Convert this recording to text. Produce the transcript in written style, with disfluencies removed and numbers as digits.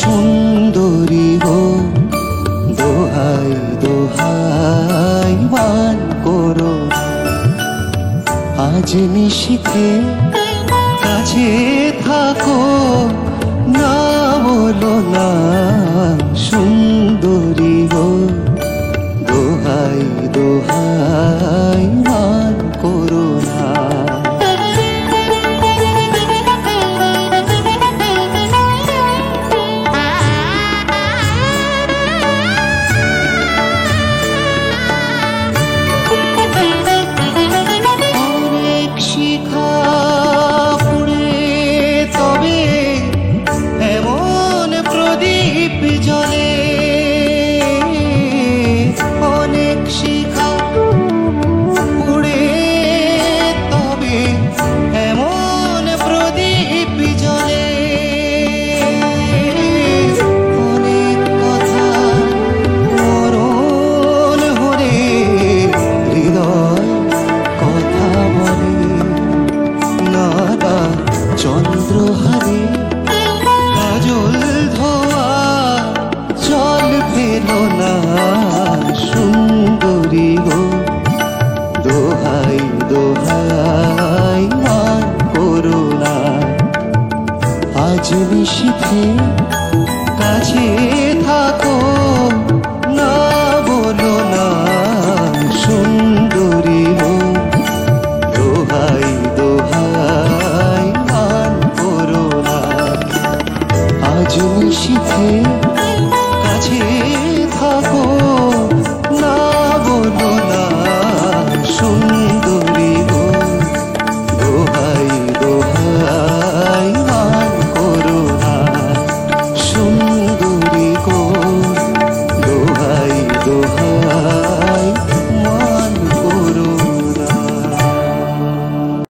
সুন্দরী গো, দোহাই দোহাই মান করো আজ নিশীথে কাছে থাকো, না বলো না সুন্দরী গো, দোহাই দোহাই মান করো না। চন্দ্রহারে কাজল ধোয়া জল ফেলো না সুন্দরী গো, দোহাই দোহাই মান করো না আজ নিশীথে কাছে থাকো, না বলো না সুন্দরী গো, দোহাই দোহাই আজ নিশীথে কাছে থাকো, না বলো না